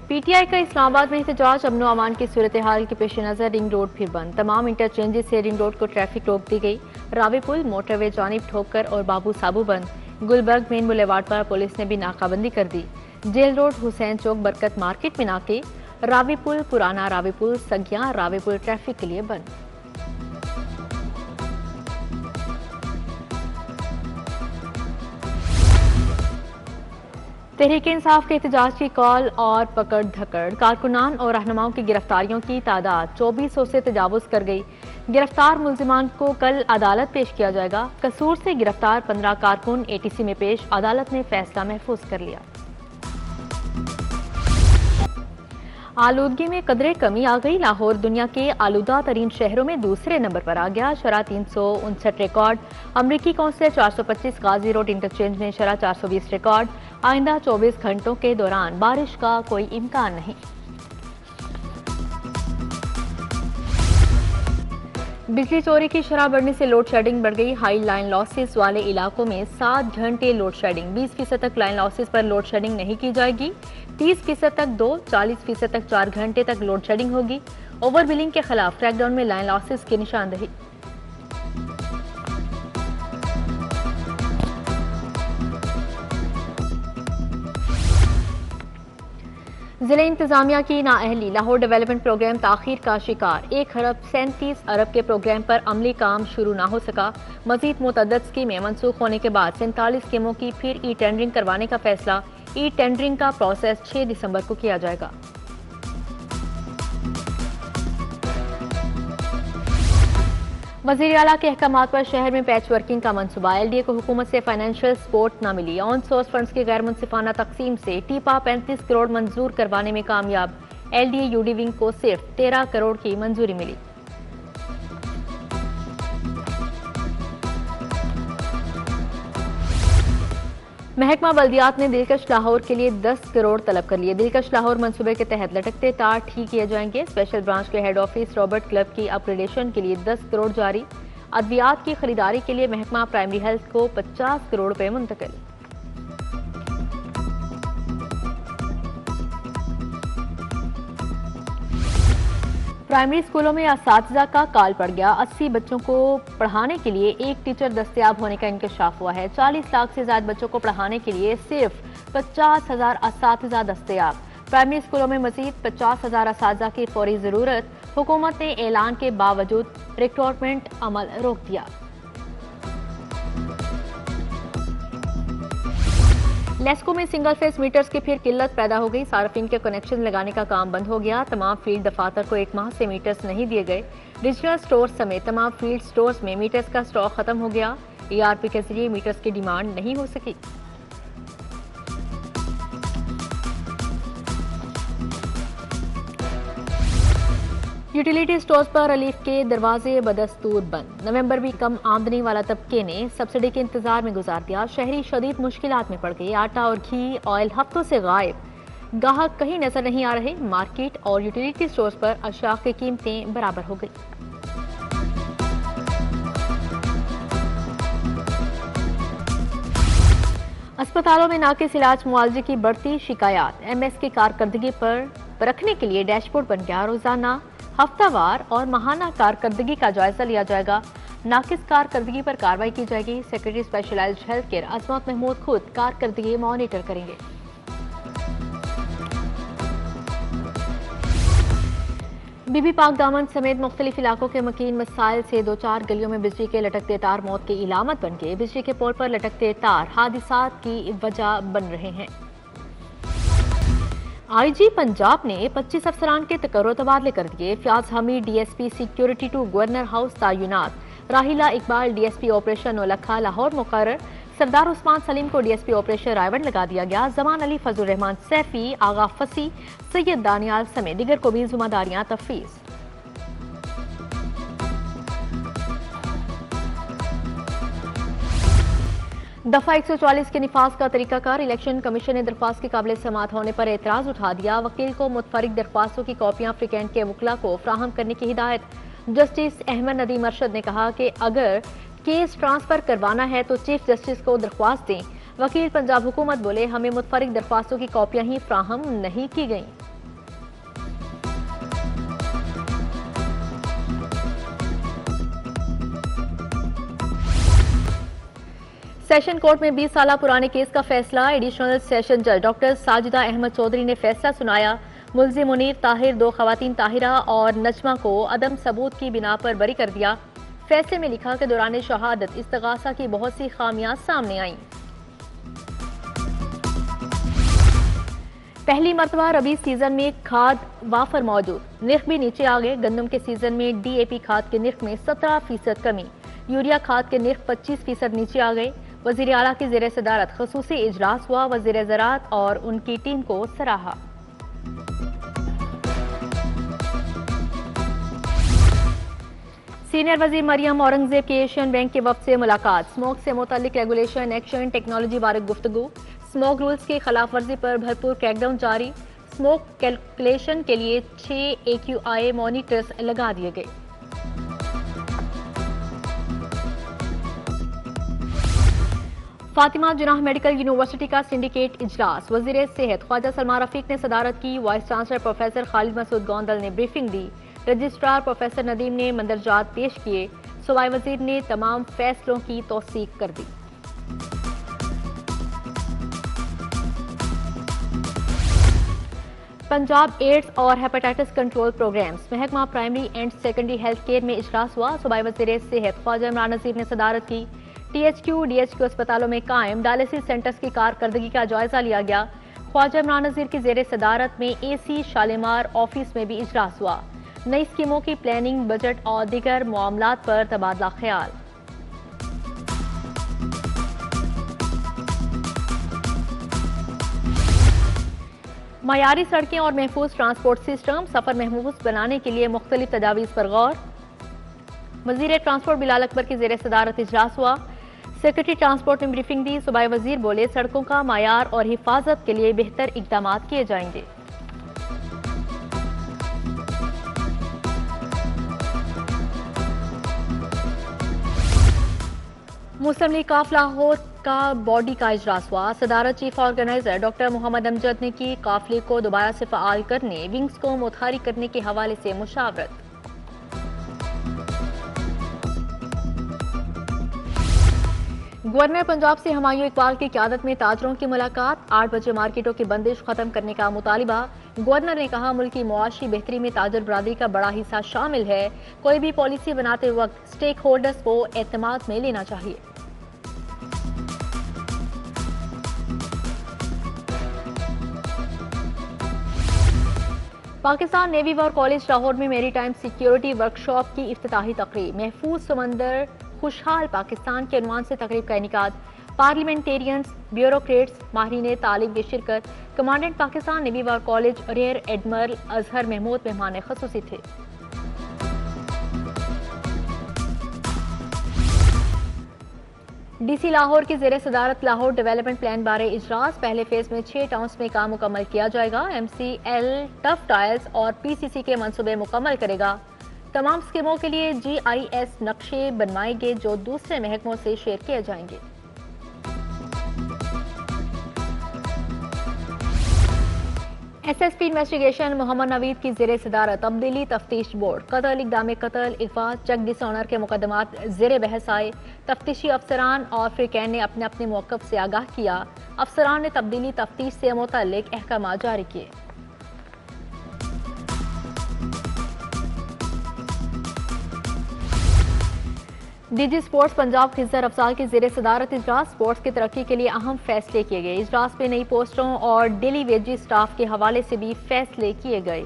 PTI का इस्लामाबाद में एहतजाज। अमन व अमान की सूरत हाल के पेश नज़र रिंग रोड फिर बंद। तमाम इंटरचेंजेस से रिंग रोड को ट्रैफिक रोक दी गई। रावी पुल, मोटरवे जानिब ठोकर और बाबू साबू बंद। गुलबर्ग मेन बुलेवार्ड पर पुलिस ने भी नाकाबंदी कर दी। जेल रोड, हुसैन चौक, बरकत मार्केट में नाके। रावी पुल, पुराना रावी पुल, सगिया रावी पुल ट्रैफिक के लिए बंद। तहरीक इंसाफ के एहतजाज की कॉल और पकड़ धकड़। कारकुनान और रहनुमाओं की गिरफ्तारियों की तादाद 2400 से तजावुज कर गई। गिरफ्तार मुल्जिमान को कल अदालत पेश किया जाएगा। कसूर से गिरफ्तार 15 कारकुन एटीसी में पेश। अदालत ने फैसला महफूज कर लिया। आलूदगी में कदरे कमी आ गई। लाहौर दुनिया के आलूदा तरीन शहरों में दूसरे नंबर पर आ गया। शरह 359 रिकॉर्ड। अमरीकी कौंसलर 425 गाजी रोड इंटरचेंज में शरह 420 रिकॉर्ड। आइंदा 24 घंटों के दौरान बारिश का कोई इम्कान नहीं। बिजली चोरी की शरह बढ़ने से लोड शेडिंग बढ़ गई। हाई लाइन लॉसेस वाले इलाकों में 7 घंटे लोड शेडिंग। 20% तक लाइन लॉसेस पर लोड शेडिंग नहीं की जाएगी। 30% तक 2, 40% तक 4 घंटे तक लोड शेडिंग होगी। ओवर बिलिंग के खिलाफ क्रैकडाउन में लाइन लॉसेस की निशानदेही। जिले इंतजामिया की नाअहली। लाहौर डेवलपमेंट प्रोग्राम ताखीर का शिकार। 1 अरब 37 अरब के प्रोग्राम पर अमली काम शुरू ना हो सका। मजीद मुतअद्दिद स्कीमें मनसूख होने के बाद 47 स्कीमों की फिर ई टेंडरिंग करवाने का फैसला। ई टेंडरिंग का प्रोसेस 6 दिसंबर को किया जाएगा। वज़ीर आला के अहकामात पर शहर में पैच वर्किंग का मंसूबा। एलडीए को हुकूमत से फाइनेंशियल सपोर्ट न मिली। ऑन सोर्स फंड्स की गैर मुनसिफाना तकसीम से टीपा 35 करोड़ मंजूर करवाने में कामयाब। एलडीए यूडी विंग को सिर्फ 13 करोड़ की मंजूरी मिली। महकमा बल्दियात ने दिलकश लाहौर के लिए 10 करोड़ तलब कर लिए। दिलकश लाहौर मंसूबे के तहत लटकते तार ठीक किए जाएंगे। स्पेशल ब्रांच के हेड ऑफिस रॉबर्ट क्लब की अपग्रेडेशन के लिए 10 करोड़ जारी। अद्वियात की खरीदारी के लिए महकमा प्राइमरी हेल्थ को 50 करोड़ रुपए मुंतकिल। प्राइमरी स्कूलों में असातिज़ा का काल पड़ गया। 80 बच्चों को पढ़ाने के लिए एक टीचर दस्तयाब होने का इंकशाफ हुआ है। 40 लाख से ज्यादा बच्चों को पढ़ाने के लिए सिर्फ 50,000 असातिज़ा दस्तयाब। प्राइमरी स्कूलों में मजीद 50,000 असातिज़ा की फौरी जरूरत। हुकूमत ने ऐलान के बावजूद रिक्रूटमेंट अमल रोक दिया। लेस्को में सिंगल फेस मीटर्स की फिर किल्लत पैदा हो गई। सार्फिन के कनेक्शन लगाने का काम बंद हो गया। तमाम फील्ड दफातर को 1 माह से मीटर्स नहीं दिए गए। रीजनल स्टोर समेत तमाम फील्ड स्टोर्स में मीटर्स का स्टॉक खत्म हो गया। ईआरपी के जरिए मीटर्स की डिमांड नहीं हो सकी। यूटिलिटी स्टोर्स पर रिलीफ के दरवाजे बदस्तूर बंद। नवंबर भी कम आमदनी वाला तबके ने सब्सिडी के इंतजार में गुजार दिया। शहरी शदीद मुश्किलात में पड़ गए। आटा और घी ऑयल हफ्तों से गायब। गाहक कहीं नजर नहीं आ रहे। मार्केट और यूटिलिटी स्टोर्स पर अशिया की कीमतें बराबर हो गई। अस्पतालों में नाकिस इलाज मुआवजे की बढ़ती शिकायत। एमएस की कारकर्दगी पर परखने के लिए डैशबोर्ड बन गया। रोजाना, हफ्तावार और माहाना कारकर्दगी का जायजा लिया जाएगा। नाकिस कारकर्दगी पर कार्रवाई की जाएगी। सेक्रेटरी स्पेशलाइज्ड हेल्थ केयर अजमत महमूद खुद कारकर्दगी मॉनिटर करेंगे। बीबी पाक दामन समेत मुख्तलिफ इलाकों के मकीन मसाइल से 2-4 गलियों में बिजली के लटकते तार मौत की इलामत बन गए। बिजली के पोल पर लटकते तार हादिसात की वजह बन रहे हैं। आईजी पंजाब ने 25 अफसरान के तकर्रो तबादले कर दिए। Fayaz Hameed DSP security to governor house तैनात। राहिला इकबाल डीएसपी ऑपरेशन नौलखा लाहौर मुकर्रर। सरदार उस्मान सलीम को डीएसपी ऑपरेशन रायवंड लगा दिया गया। जमान अली, फजल रहमान सैफी, आगा फसी, सैयद दानियाल समेत दीगर को भी जिम्मेदारियां तफवीज। दफा 144 के निफाज का तरीकाकार। इलेक्शन कमीशन ने दरख्वास्त के काबिल समात होने पर एतराज उठा दिया। वकील को मुतफरिक दरख्वास्तों की कॉपियां फ्रीकेंट के वकला को फ्राहम करने की हिदायत। जस्टिस अहमद नदीम अरशद ने कहा कि अगर केस ट्रांसफर करवाना है तो चीफ जस्टिस को दरख्वास्त दें। वकील पंजाब हुकूमत बोले, हमें मुतफरिक दरख्वास्तों की कॉपियां ही फ्राहम नहीं की गई। सेशन कोर्ट में 20 साल पुराने केस का फैसला। एडिशनल सेशन जज डॉक्टर साजिदा अहमद चौधरी ने फैसला सुनाया। मुल्जिम मुनीर ताहिर, 2 खवातीन ताहिरा और नजमा को अदम सबूत की बिना पर बरी कर दिया। फैसले में लिखा कि दौरान शहादत इस्तगासा की बहुत सी खामियां सामने आईं। पहली मरतबा रबी सीजन में खाद वाफर मौजूद, निर्ख भी नीचे आ गए। गंदम के सीजन में DAP खाद के निर्ख में 17% कमी, यूरिया खाद के निर्ख 25% नीचे आ गए। वजीर आला की ज़ेर सदारत खसूसी इजलास हुआ। वजीर ज़राअत और उनकी टीम को सराहा। सीनियर वजीर मरियम औरंगजेब की एशियन बैंक के वफ्द से मुलाकात। स्मोक से मुतल्लिक रेगुलेशन, एक्शन, टेक्नोलॉजी बारे गुफ्तगू। स्मोक रूल्स की खिलाफ वर्जी पर भरपूर क्रैकडाउन जारी। स्मोक कैलकुलेशन के लिए 6 AQI मॉनिटर्स लगा दिए गए। फातिमा जुनाह मेडिकल यूनिवर्सिटी का सिंडिकेट इजलास। वजीर सेहत ख्वाजा सलमान रफीक ने सदारत की। Vice chancellor professor Khalid Masood Gondal ने ब्रीफिंग दी। रजिस्ट्रार प्रोफेसर नदीम ने मंदरजात पेश किए। सूबाई वजीर ने तमाम फैसलों की तौसीक कर दी। पंजाब एड्स और हेपेटाइटिस कंट्रोल प्रोग्राम्स महकमा primary and secondary health care में इजलास हुआ। सूबाई वजीर सेहत ख्वाजा इमरान नज़ीर ने सदारत की। THQ DHQ अस्पतालों में कायम डायलिसिस सेंटर्स की कारकर्दगी का जायजा लिया गया। ख्वाजा इमरान नज़ीर की ज़ेर सदारत में AC शालीमार ऑफिस में भी इजलास हुआ। नई स्कीमों की प्लानिंग, बजट और दीगर मामलात पर तबादला ख्याल। मयारी सड़कें और महफूज ट्रांसपोर्ट सिस्टम, सफर महफूज बनाने के लिए मुख्तलिफ तजावीज़ पर गौर। वजीर ट्रांसपोर्ट बिलाल अकबर की ज़ेर सदारत इजलास हुआ। सेक्रेटरी ट्रांसपोर्ट ने ब्रीफिंग दी। सूबाई वजीर बोले, सड़कों का मायार और हिफाजत के लिए बेहतर इकदाम किए जाएंगे। मुस्लिम लीग काफ लाहौर का बॉडी का इजलास हुआ। सदारत chief organizer doctor Mohammad Amjad ने की। काफिले को दोबारा से फ़आल करने, विंग्स को मुतहरिक करने के हवाले से मुशावरत। गवर्नर पंजाब से हुमायूं इकबाल की क़यादत में ताजरों की मुलाकात। 8 बजे मार्केटों की बंदिश खत्म करने का मुतालिबा। गवर्नर ने कहा, मुल्क की मुआशी बेहतरी में ताजर बरादरी का बड़ा हिस्सा शामिल है। कोई भी पॉलिसी बनाते वक्त स्टेक होल्डर्स को एतमाद में लेना चाहिए। Pakistan navy war college Lahore में मेरी टाइम सिक्योरिटी वर्कशॉप की इफ्तिताही तकरीब। महफूज समंदर खुशहाल पाकिस्तान के उन्वान से तकरीब का इनेकाद। पार्लियामेंटेरियंस, ब्यूरोक्रेट्स, माहिरीन तालीम की शिरकत। Commandant Pakistan navy war college rear admiral Azhar Mahmood मेहमान खसूसी थे। DC लाहौर की ज़ेर सदारत लाहौर डेवलपमेंट प्लान बारे इजलास। पहले फेज में 6 टाउन्स में काम मुकम्मल किया जाएगा। MCL टफ टाइल्स और PCC के मंसूबे मुकम्मल करेगा। तमाम स्कीमों के लिए GIS नक्शे बनवाएंगे जो दूसरे महकमों से शेयर किए जाएंगे। SSP इन्वेस्टिगेशन मोहम्मद नवीद की ज़ेर सदारत तब्दीली तफ्तीश बोर्ड। कत्ल, इक़दाम कत्ल, अगवा, चेक डिसऑनर के मुकदमात ज़ेर बहस आए। तफ्तीशी अफसरान और फ्रीकैन ने अपने अपने मौक़िफ़ से आगाह किया। अफसरान ने तब्दीली तफ्तीश से मुतल्लिक़ अहकाम जारी किए। DG स्पोर्ट्स पंजाब खिज़र अफजाल की ज़ेर सदारत इजलास। स्पोर्ट्स की तरक्की के लिए अहम फैसले किए गए। इजलास में नई पोस्टों और डेली वेजेस स्टाफ के हवाले से भी फैसले किए गए।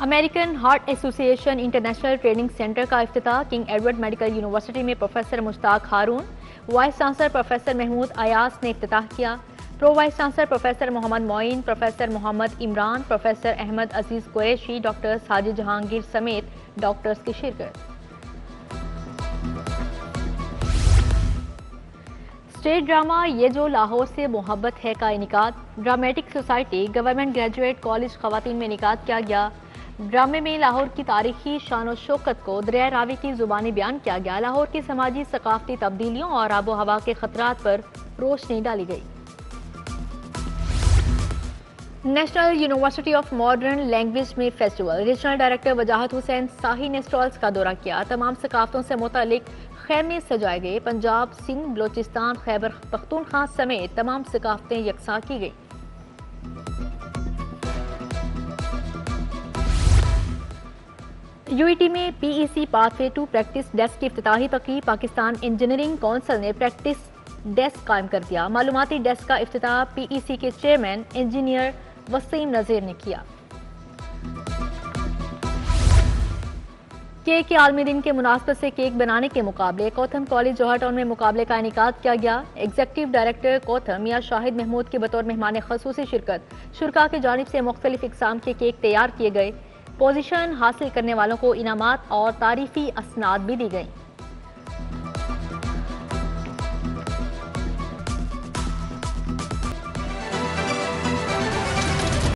American Heart Association International Training Centre का इफ्तिताह। किंग एडवर्ड मेडिकल यूनिवर्सिटी में professor Mushtaq Haroon, vice chancellor professor Mahmood Ayaz ने इफ्तिताह किया। Pro vice chancellor professor Mohammad Moin, professor Mohammad Imran, professor Ahmed Aziz Qureshi, doctor Sajid Jahangir समेत डॉक्टर्स की शिरकत। स्टेज ड्रामा ये जो लाहौर से मोहब्बत है का इनेकाद। Dramatic society government graduate college खवातीन में इनेकाद किया गया। ड्रामे में लाहौर की तारीखी शान और शौकत को दरिया रावी की जुबानी बयान किया गया। लाहौर की समाजी सकाफती तब्दीलियों और आबो हवा के खतरात पर रोशनी डाली गई। National university of modern language में फेस्टिवल, रीजनल डायरेक्टर वजाहत हुसैन शाही ने स्टॉल्स का दौरा किया। तमाम सकाफतों से मुतालिक खैमे सजाए गए। पंजाब, सिंध, बलोचिस्तान, खैबर पख्तूनख्वा समेत तमाम सकाफतें यकसा की गई। यूईटी में PEC pathway to practice desk की इफ्तिताही तकरीब। पाकिस्तान इंजीनियरिंग काउंसिल ने प्रैक्टिस डेस्क कायम कर दिया। मालूमाती डेस्क का इफ्तिताह पीईसी के चेयरमैन इंजीनियर वसीम नजीर ने किया। केक के आलमी दिन के मुनासबत से केक बनाने के मुकाबले कोथम कॉलेज जौहर टाउन में मुकाबले का इनेकाद किया गया। एग्जीक्यूटिव डायरेक्टर कोथम मियां शाहिद महमूद की बतौर मेहमान खसूसी शिरकत। शुरा की जानिब से मुख्तलिफ इकसाम के केक तैयार किए गए। पोजीशन हासिल करने वालों को इनामात और तारीफी असनाद भी दी गई।